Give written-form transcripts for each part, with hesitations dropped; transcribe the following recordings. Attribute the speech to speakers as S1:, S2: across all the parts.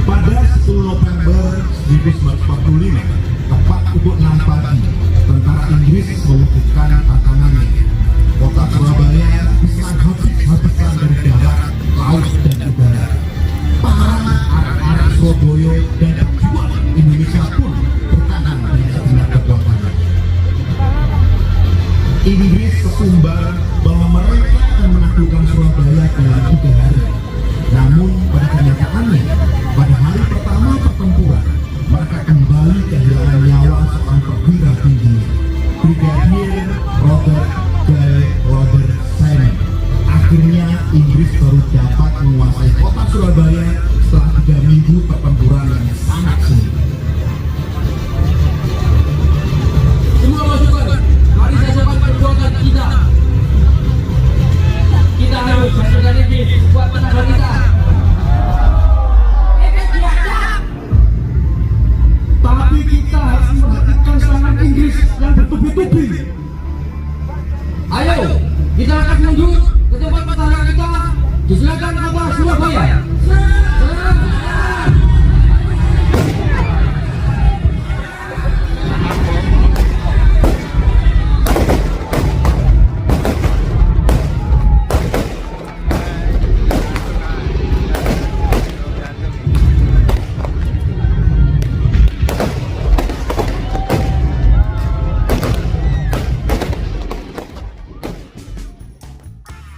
S1: Pada 10 November 1945, tepat pukul 6 pagi, tentara Inggris melumpuhkan tantangannya. Kota Surabaya diserang habis-habisan dari darat, laut, dan udara. Para anak-anak Surabaya dan pejuang Indonesia pun bertahan dengan segenap kekuatannya. Inggris sesumbar bahwa mereka akan menaklukkan Surabaya dalam 3 hari. Namun pada kenyataannya, pada hari pertama pertempuran, mereka kembali kehilangan nyawa seorang perwira tinggi, Brigadier Robert Simon. Akhirnya Inggris baru dapat menguasai kota Surabaya setelah 3 minggu pertempuran yang sangat sulit.
S2: Semua masukan, mari sajakan perjuangan kita. Kita harus satukan ini buat tenaga kita.
S1: Tapi kita harus menghentikan serangan Inggris yang bertubi-tubi.
S2: Ayo, kita akan menuju ke tempat pertahanan kita di selatan kota Surabaya.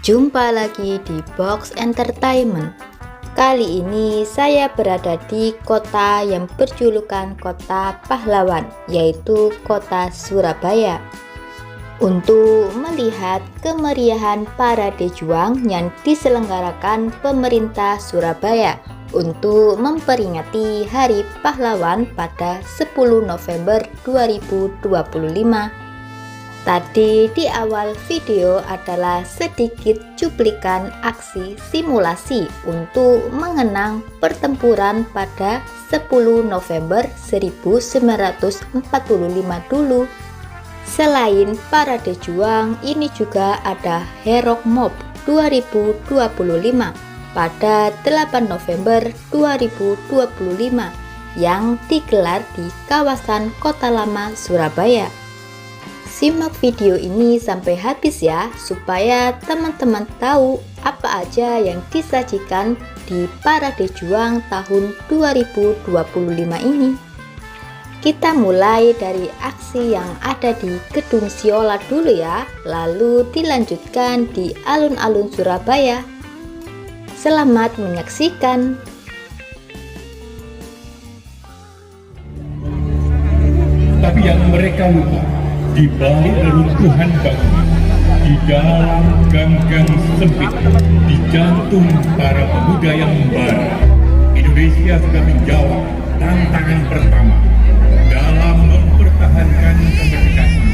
S3: Jumpa lagi di Box Entertainment. Kali ini saya berada di kota yang berjulukan kota pahlawan, yaitu kota Surabaya, untuk melihat kemeriahan parade juang yang diselenggarakan pemerintah Surabaya untuk memperingati Hari Pahlawan pada 10 November 2025. Tadi di awal video adalah sedikit cuplikan aksi simulasi untuk mengenang pertempuran pada 10 November 1945 dulu. Selain parade juang, ini juga ada Herok Mob 2025 pada 8 November 2025 yang digelar di kawasan Kota Lama Surabaya. Simak video ini sampai habis ya, supaya teman-teman tahu apa aja yang disajikan di parade juang tahun 2025 ini. Kita mulai dari aksi yang ada di Gedung Siola dulu ya, lalu dilanjutkan di alun-alun Surabaya. Selamat menyaksikan.
S4: Tapi yang mereka lupa, di balik reruntuhan bangunan, di dalam gang-gang sempit, di jantung para pemuda yang membara, Indonesia sudah menjawab tantangan pertama dalam mempertahankan kemerdekaan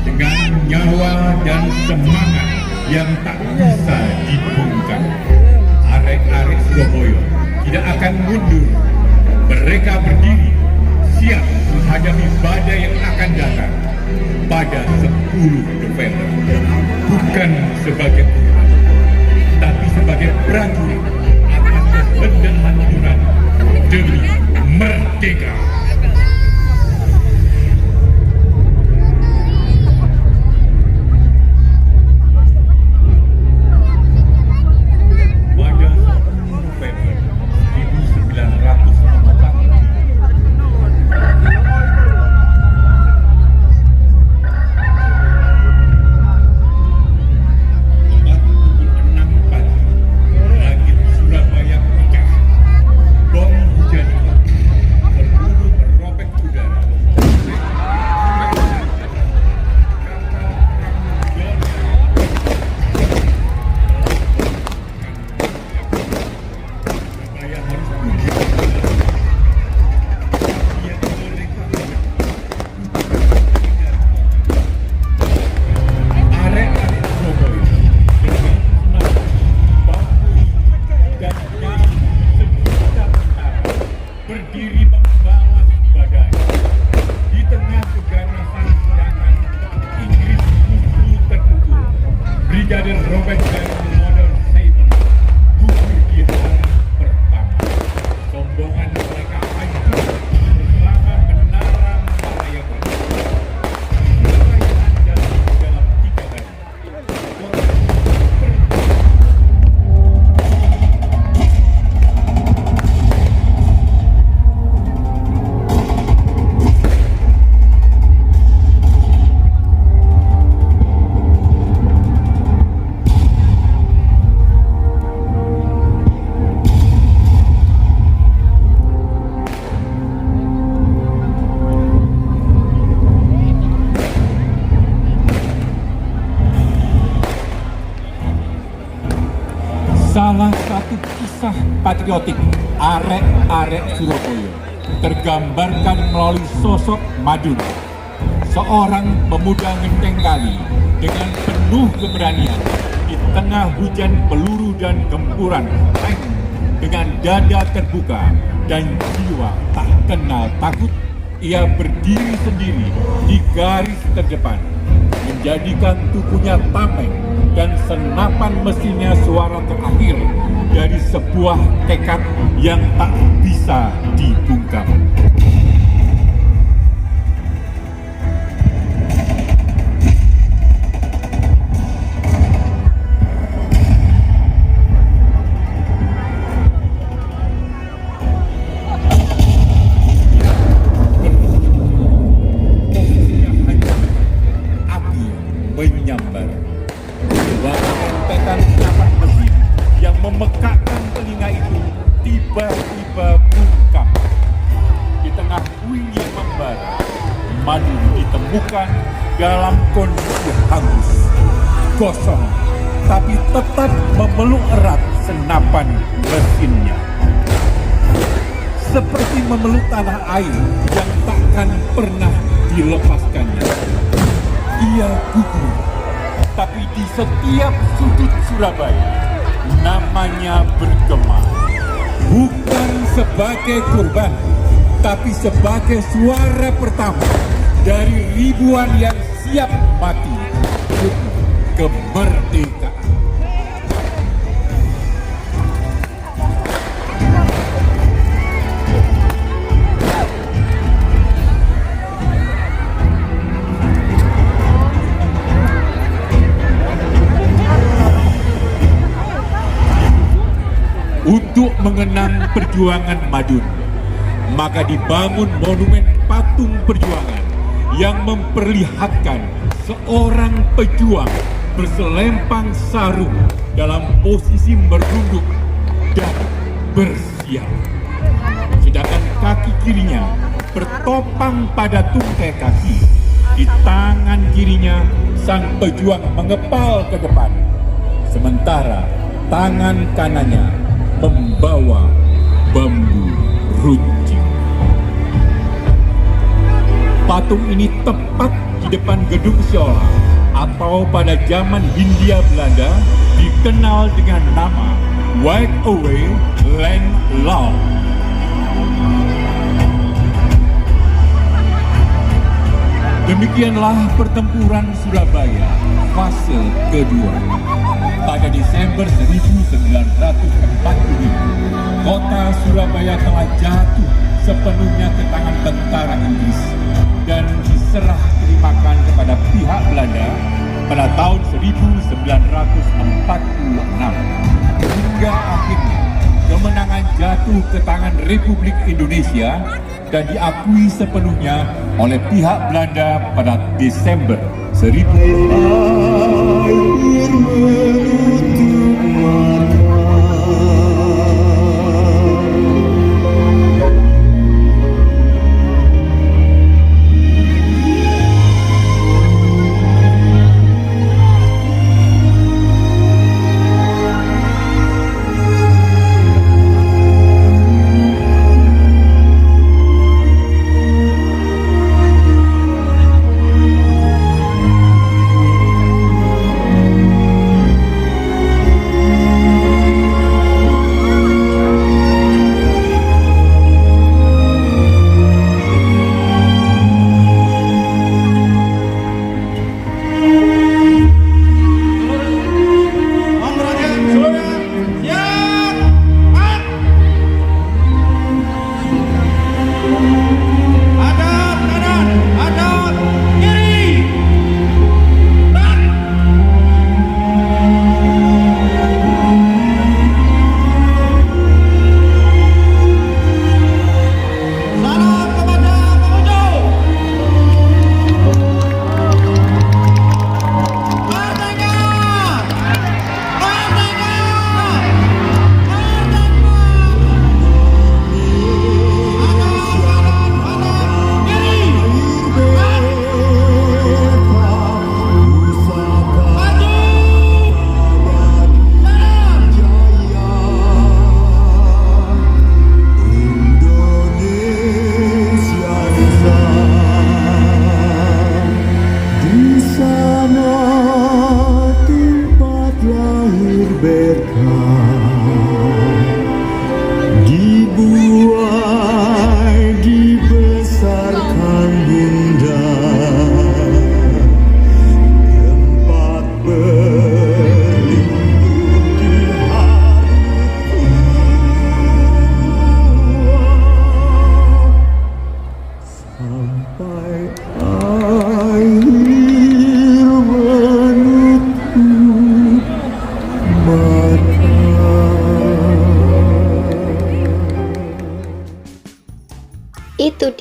S4: dengan nyawa dan semangat yang tak bisa dibungkam. Arek-arek Surabaya tidak akan mundur. Mereka berdiri siap menghadapi badai yang akan datang pada 10 November, bukan sebagai penyerang, tapi sebagai prajurit atas kehendak hancuran demi merdeka. Pada 10 November 1945, menjadi Robert dan Model Simon gugur di hari pertama. Sombongan mereka hancur bersama menara Malayawan. Perayaan jatuh dalam 3 hari. Salah satu kisah patriotik arek-arek Surabaya tergambarkan melalui sosok Madun, seorang pemuda ngenteng kali dengan penuh keberanian di tengah hujan peluru dan gempuran tank. Dengan dada terbuka dan jiwa tak kenal takut, ia berdiri sendiri di garis terdepan, menjadikan tubuhnya tameng dan senapan mesinnya suara terakhir dari sebuah tekad yang tak bisa dibungkam. Posisinya hancur, api menyambar. Rentetan senapan mesin yang memekakkan telinga itu tiba-tiba bungkam. Di tengah puing yang membara, Madun ditemukan dalam kondisi hangus, kosong, tapi tetap memeluk erat senapan mesinnya. Seperti memeluk tanah air yang takkan pernah dilepaskannya. Ia gugur. Tapi di setiap sudut Surabaya, namanya bergema. Bukan sebagai korban, tapi sebagai suara pertama dari ribuan yang siap mati untuk kemerdekaan. Untuk mengenang perjuangan Madun, maka dibangun monumen patung perjuangan yang memperlihatkan seorang pejuang berselempang sarung dalam posisi merunduk dan bersiap. Sedangkan kaki kirinya bertopang pada tungkai kaki. Di tangan kirinya sang pejuang mengepal ke depan, sementara tangan kanannya membawa bambu runcing. Patung ini tepat di depan gedung Siola atau pada zaman Hindia Belanda dikenal dengan nama Wipe Away Land Law. Demikianlah pertempuran Surabaya fase kedua. Pada Desember 1945, kota Surabaya telah jatuh sepenuhnya ke tangan tentara Inggris dan diserah terimakan kepada pihak Belanda pada tahun 1946. Hingga akhirnya kemenangan jatuh ke tangan Republik Indonesia dan diakui sepenuhnya oleh pihak Belanda pada Desember 1945.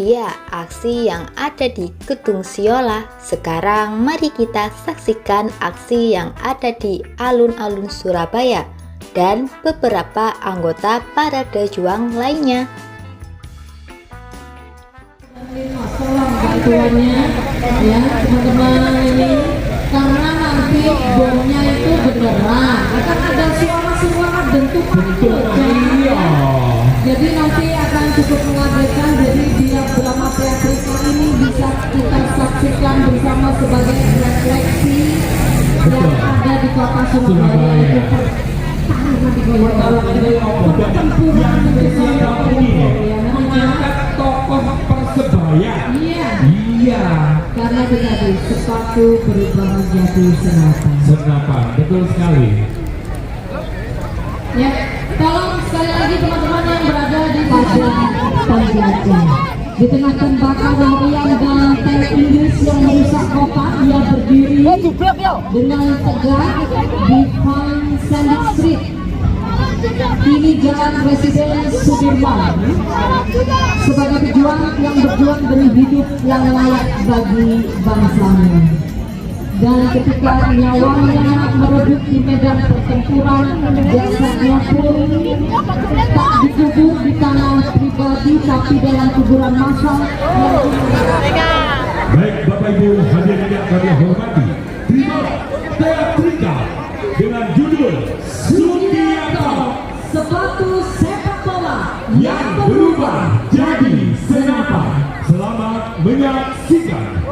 S3: dia aksi yang ada di Gedung Siola. Sekarang mari kita saksikan aksi yang ada di alun-alun Surabaya dan beberapa anggota Parade Juang lainnya.
S5: Tolong bantuannya ya teman-teman ini, karena nanti bomnya itu beneran akan ada suara-suara bentuk-bentuk. Jadi nanti akan cukup mengagetkan. Jadi biar drama teatrikal ini bisa kita saksikan bersama sebagai refleksi yang ada di kota Surabaya itu. Pertempuran
S4: mengangkat tokoh Persebaya. Iya.
S5: Karena tadi sepatu berubah menjadi senapan.
S4: Senapan, betul sekali.
S5: Ya, tolong sekali lagi teman-teman yang berada di Penjajahan. Di tengah tembakan meriam dan tank Inggris yang merusak kota, ia berdiri dengan tegak di Fine Sandy Street. Ini jalan Presiden Sudirman sebagai pejuang yang berjuang demi hidup yang layak bagi bangsanya. Dan ketika nyawanya merebut di medan pertempuran, jasadnya pun tak dikubur di tanah pribadi tapi dalam kuburan massal.
S4: Baik Bapak Ibu hadirin yang kami hormati, terima teatrika dengan judul Sugiarto,
S5: Sepatu sepak bola
S4: yang berubah jadi senapan. Selamat menyaksikan.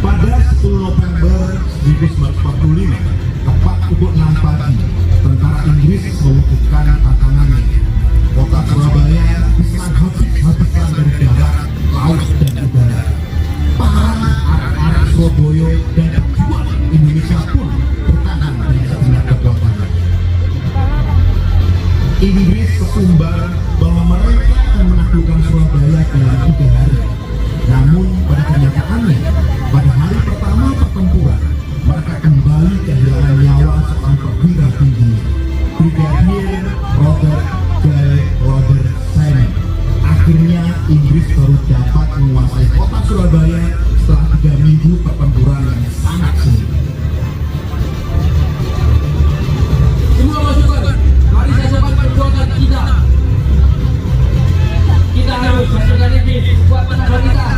S1: Pada 10 November 1945, tepat pukul 6 pagi, tentara Inggris mewujudkan tantangannya. Kota Surabaya diserang habis-habisan dari darat, laut, dan udara. Para anak-anak Surabaya dan pejuang Indonesia pun bertahan dengan segenap kekuatannya. Inggris sesumbar bahwa mereka akan menaklukkan Surabaya dalam 3 hari. Namun pada kenyataannya, pada hari pertama pertempuran, mereka kembali kehilangan nyawa seorang perwira tinggi, Brigadier Robert J. Robertson. Akhirnya Inggris baru dapat menguasai kota Surabaya setelah 3 minggu pertempuran yang sangat sengit.
S2: Semua masukan, mari sajakan perjuangan kita. Kita harus menjadi kekuatan wanita.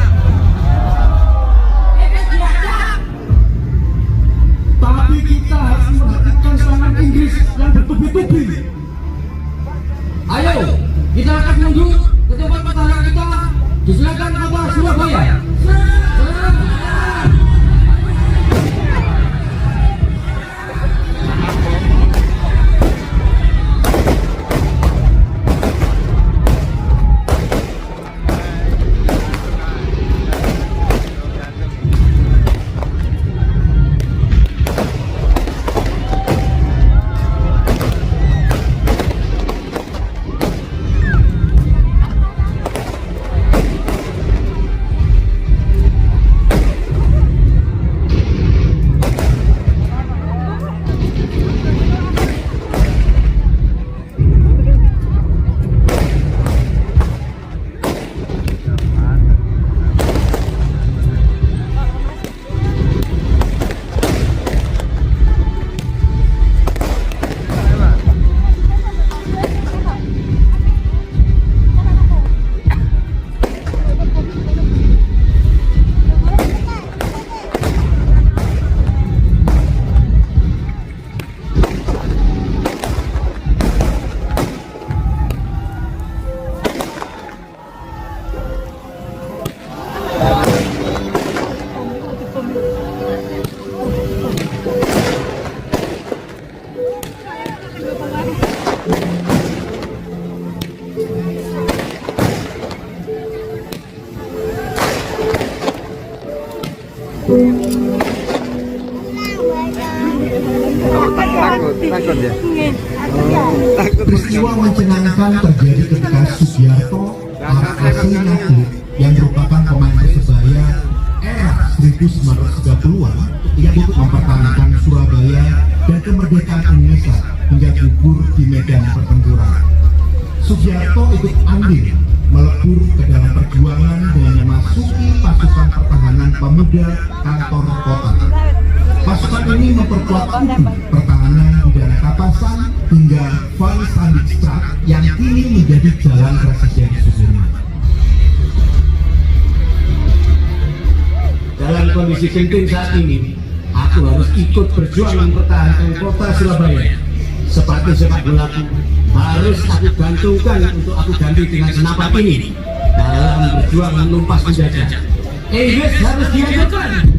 S6: Takut ya.
S1: Peristiwa mencengangkan terjadi ketika Sugiarto, anak asli Nagrik yang merupakan pemain Persebaya era 1930-an yang untuk mempertahankan Surabaya dan kemerdekaan Indonesia hingga gugur di medan pertempuran. Sugiarto ikut andil melebur ke dalam perjuangan dengan memasuki pasukan pertahanan pemuda kantor kota. Pasukan ini memperkuat kubu pertahanan di daerah Kapasan hingga Van Sandikstraat yang kini menjadi jalan Presiden Sudirman.
S2: Dalam kondisi genting saat ini, aku harus ikut berjuang mempertahankan kota Surabaya. Sepatu sepak bolaku harus aku gantungkan untuk aku ganti dengan senapan ini dalam berjuang menumpas penjajah. Inggris harus dihancurkan.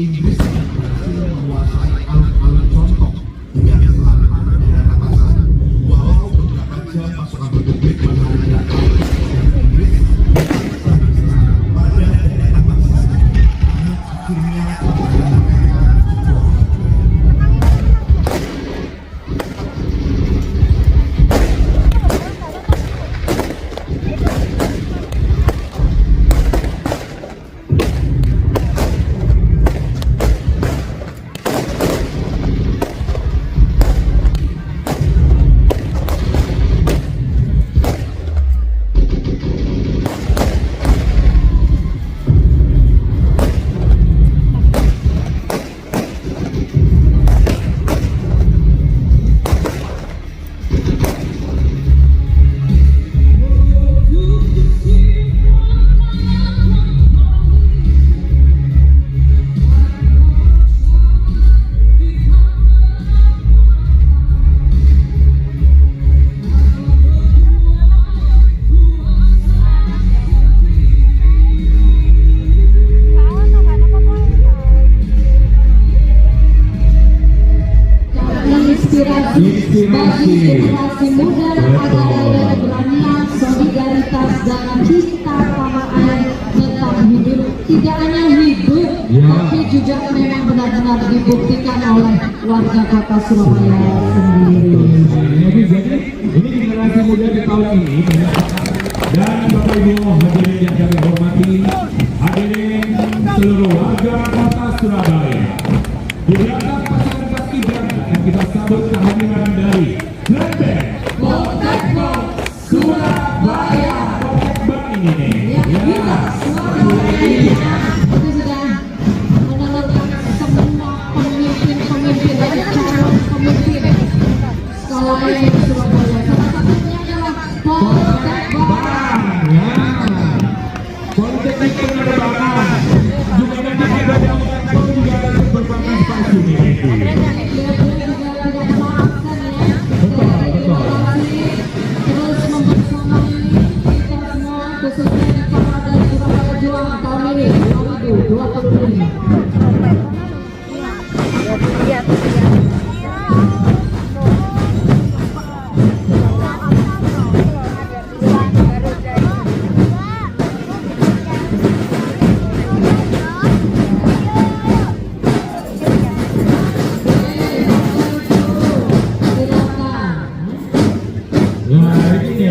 S1: Inggris berhasil menguasai alun-alun Contoh hingga ke selatan daerah Kapasan. Walau beberapa jam pasukan Republik menahan Inggris pada daerah Kapasan, akhirnya
S5: inspirasi bagi generasi muda yang ada dari keberanian, solidaritas dan cinta tanah air tetap hidup. Tidak hanya hidup, tapi juga memang benar-benar dibuktikan oleh warga kota Surabaya sendiri.
S4: Jadi ini generasi muda di tahun ini dan Bapak Ibu hadirin yang kami hormati, hadirin seluruh warga kota Surabaya. Di belakang pasangan paskibraka yang kita sambut kehadiran dari Lembeng Potekno Surabaya. Potekbang ini nih.
S5: Kita Surabaya itu sudah menelurkan semua pemimpin-pemimpin dan calon pemimpin selain Surabaya. Salah satunya adalah Potekbang.
S4: Politeknik penerbangan juga nanti ada juga ada berbagai spasi ini.
S5: Terus membersamai kita semua khususnya di Parade Surabaya Juang tahun ini 2025.
S4: Nah ini nih,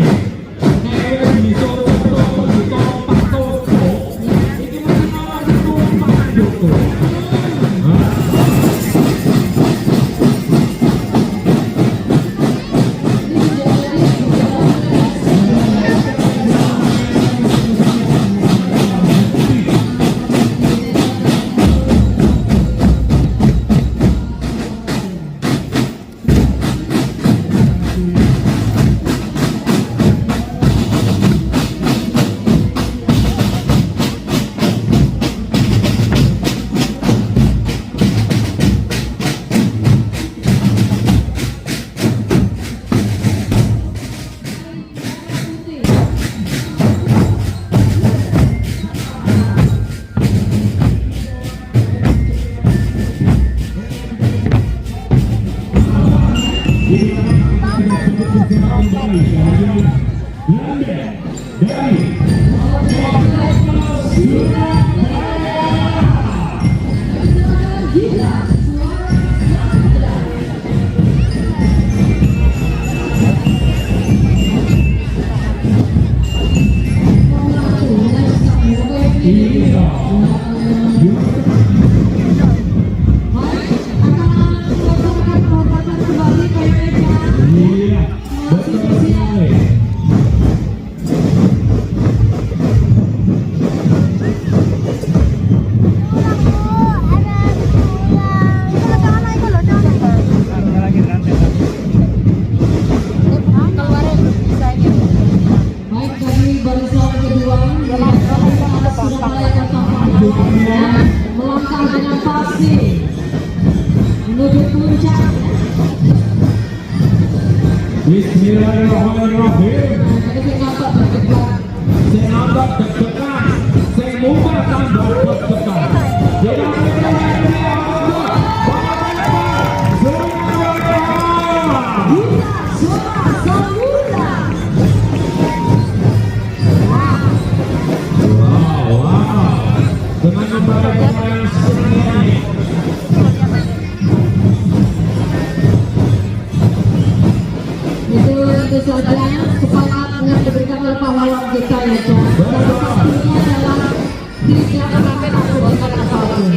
S5: barisan kedua Surabaya Kota melangkah dengan pasti menuju puncak.
S4: Bismillahirrahmanirrahim.
S5: Ini nampak berdebat.
S4: Saya nampak deg-degan, saya muka tambah deg-degan. Jadi
S5: Suara Samudra.
S4: wow. Dengan membawa pemain seperti ini.
S5: Itu saja semangat yang diberikan oleh pahlawan kita ya Cak. Dan pastinya adalah tidak akan melakukan apapun.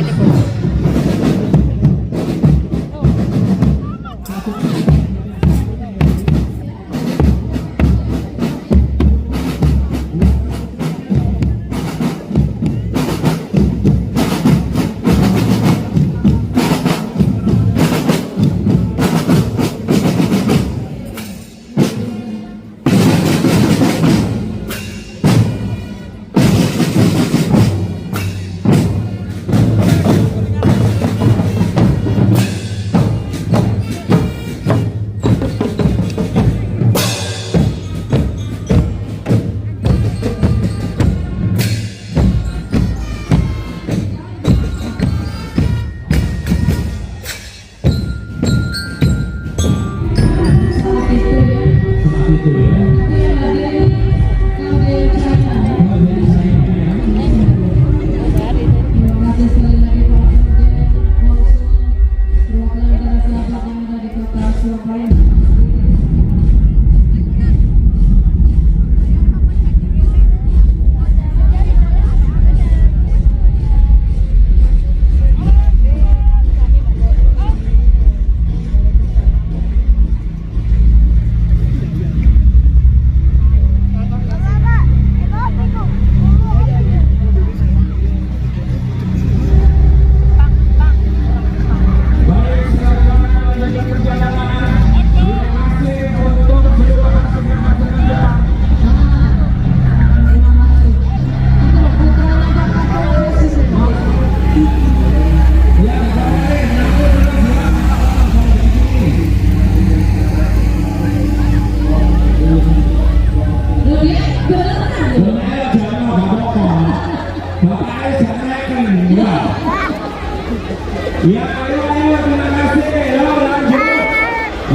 S4: Ya, ayo, terima kasih. Ayo, lanjut.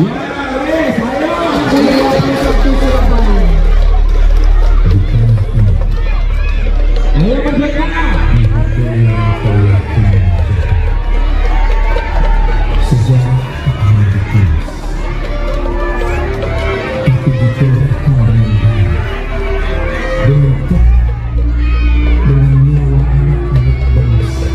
S4: Ya, wes, ayo. Ayo, merdeka.
S1: Sejarah akan ditulis, tapi dicoret kembali bentuk dengan nyawa anak-anak bangsa.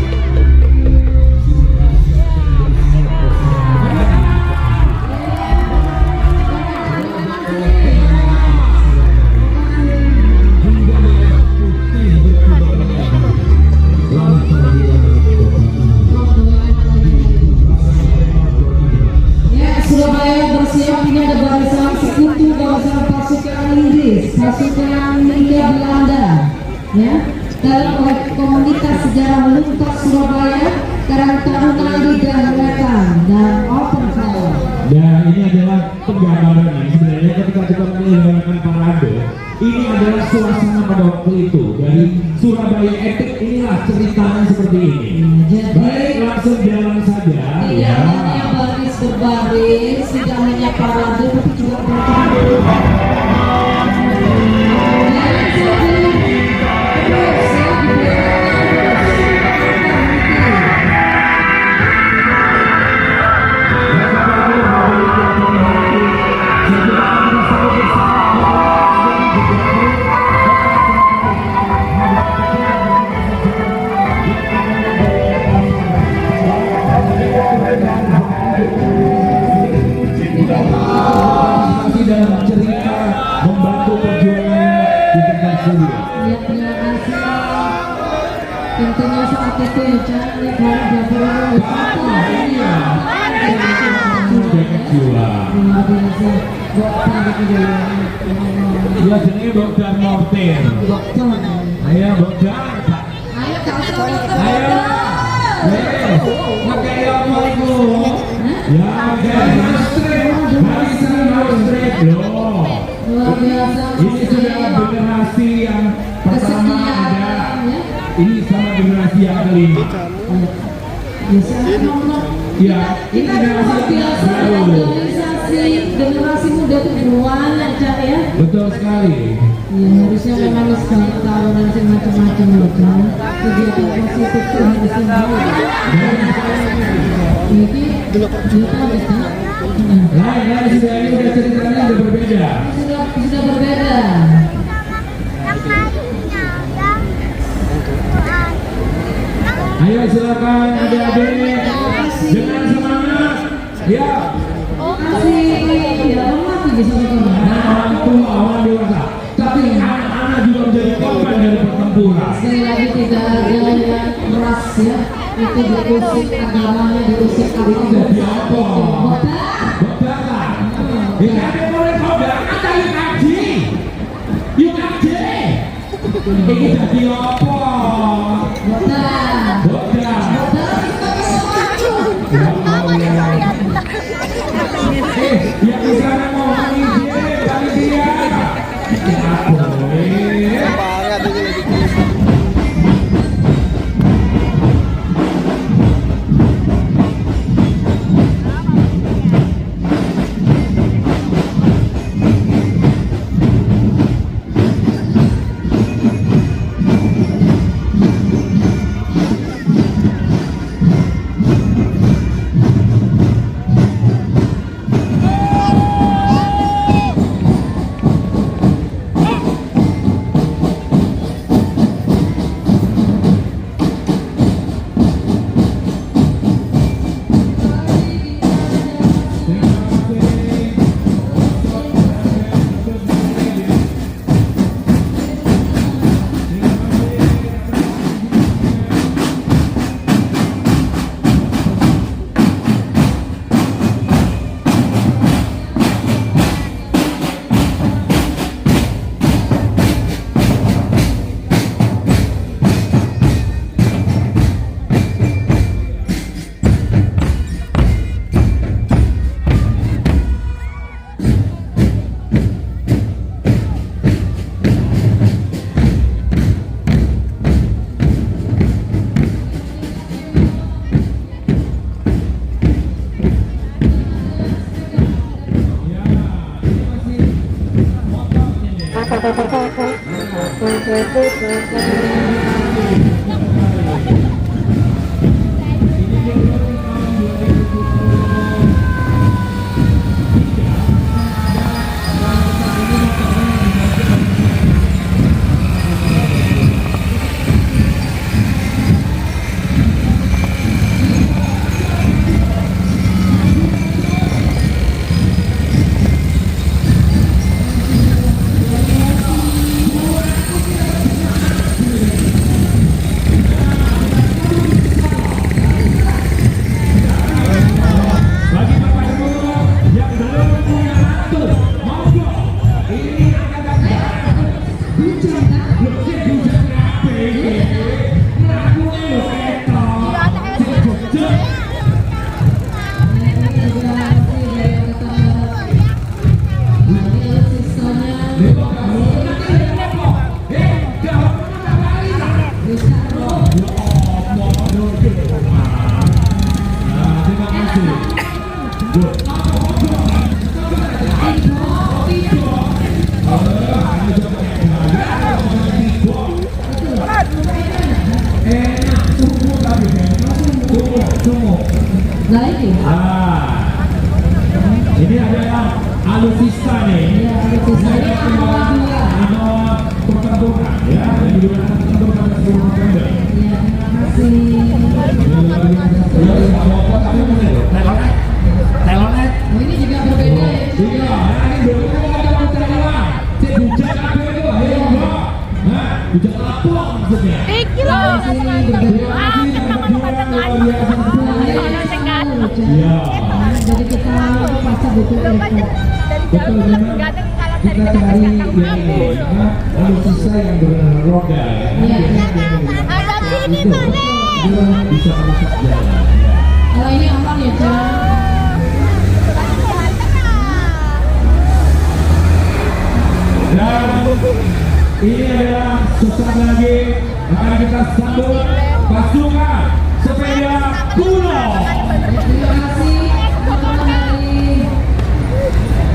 S5: Surabaya bersiap, ini ada barisan sekutu kawasan pasukan Inggris, pasukan Hindia Belanda, ya, dalam komunitas sejarah meluntas Surabaya, Karang Taruna Lidah Wetan dan Open Fire.
S4: Dan ini adalah penggambarannya. Sebenarnya ketika kita menyelenggarakan parade, ini adalah suasana pada waktu itu dari Surabaya Epic. Inilah ceritanya seperti ini.
S5: Jadi
S4: Baik, langsung jalan saja.
S5: tidak hanya baris berbaris, tidak hanya parade, tapi juga
S4: Masih dalam cerita membantu perjuangan di tengah surga.
S5: ya, terima kasih. Tentunya saat itu jangan lupa berdoa.
S4: kejuang.
S5: Luar biasa. Dokter gitu ya.
S4: Ya jenenge Bogdan Mortir.
S5: Dokter.
S4: Ayo Bogdan.
S5: Ayo Kak.
S4: Ayo. Pakai apa itu? Ya, pakai mastrip. Masih mastrip loh.
S5: Luar biasa.
S4: Ini sudah generasi yang pertama ada. Ini sama generasi yang kelima. Ya, ini generasi yang baru.
S5: Generasi muda itu banyak Cak ya.
S4: Betul sekali.
S5: Ya, harusnya memang sekarang tahunan sih macam-macam loh Cak. Kegiatan positif itu harusnya banyak. Ini dulu kita
S4: Lain sudah ini sudah ceritanya sudah berbeda.
S5: sudah berbeda.
S4: Ayo silakan adik-adik dengan semangat. Ya.
S5: Masih ya mati bisa
S4: Orang tua, orang dewasa, tapi anak-anak juga menjadi korban dari pertempuran.
S5: sekali lagi tidak ada yang keras ya. Itu diusik agamanya, diusik
S4: Itu jadi apa?
S5: apa?
S4: Bebakan. Ya ada mulai khotbah, ada yuk kaji. Yuk kaji. Ini jadi apa?
S5: Botak.
S4: Bebakan. Yang di sana mau izin dari dia. Ya boleh.
S5: Lagi.
S4: Ini adalah alutsista nih.
S5: Ya, itu saya awal dua.
S4: Ada pertempuran ya, dan juga pertempuran seluruh November.
S5: Ya, terima kasih.
S4: Telonet.
S5: Oh, ini juga berbeda ya.
S4: Iya, ini berbeda dengan telonet. Si bujang apa itu? Ayo, Mbak. Nah, bujang lapor maksudnya.
S5: Ini berbeda.
S4: Iya.
S5: Jadi kita pasti butuh effort.
S7: Betul, memang kita cari yang ini, alutsista yang berroda ya.
S5: Iya.
S7: Itu dia bisa masuk jalan.
S5: Kalau ini aman ya, Cak?
S7: Dan ini adalah sesaat lagi akan kita sambut pasukan sepeda kuno.
S5: Terima kasih teman-teman dari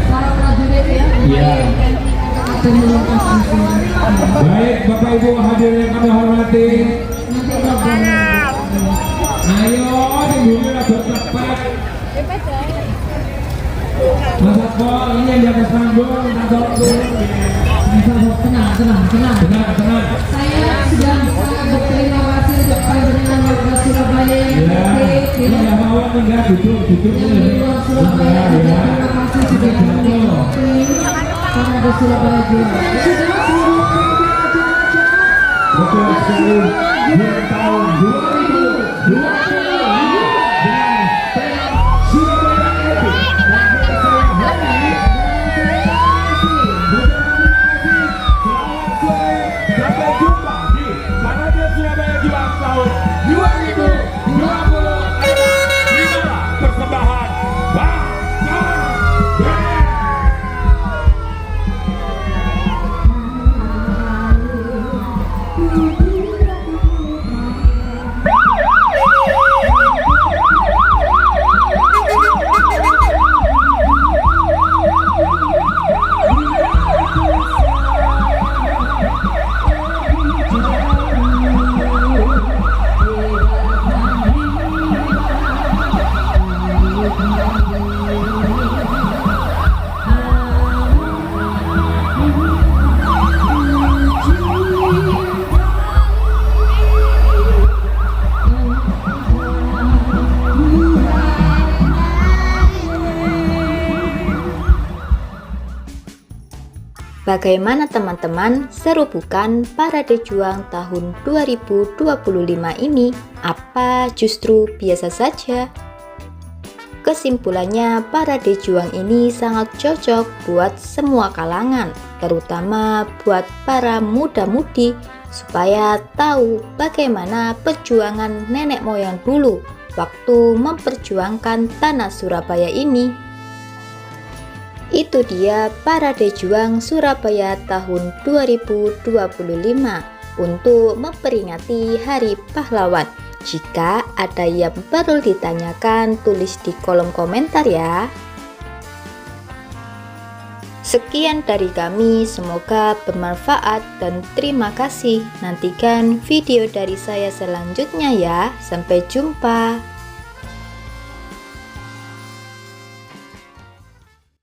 S5: para prajurit ya.
S7: Iya.
S5: Akan melepas langsung.
S7: Baik Bapak Ibu hadirin yang kami hormati,
S5: Nanti ngobrol.
S7: ayo dimulai agak cepat. Mas Akbar, ini yang di atas panggung, minta tolong turun.
S5: Tenang.
S7: Tenang.
S5: Saya sudah sangat berterima kasih untuk panjenengan warga Surabaya yang
S7: Ya,
S5: tertib,
S7: ini
S5: ya.
S7: nggak mau enggak duduk
S5: Yang di luar Surabaya juga terima kasih sudah menikmati karena di Surabaya juga. Sudah seluruh
S7: Betul sekali. Di tahun 2020 dengan tema Surabaya Epic. Sampai jumpa di Parade Surabaya Juang tahun 2020. Inilah persembahan Bang Bang.
S3: Bagaimana teman-teman, seru bukan Parade Juang tahun 2025 ini? Apa justru biasa saja? Kesimpulannya, Parade Juang ini sangat cocok buat semua kalangan, terutama buat para muda-mudi, supaya tahu bagaimana perjuangan nenek moyang dulu waktu memperjuangkan tanah Surabaya ini. Itu dia Parade Juang Surabaya tahun 2025 untuk memperingati Hari Pahlawan. Jika ada yang perlu ditanyakan, tulis di kolom komentar ya. Sekian dari kami, semoga bermanfaat dan terima kasih. Nantikan video dari saya selanjutnya ya. Sampai jumpa.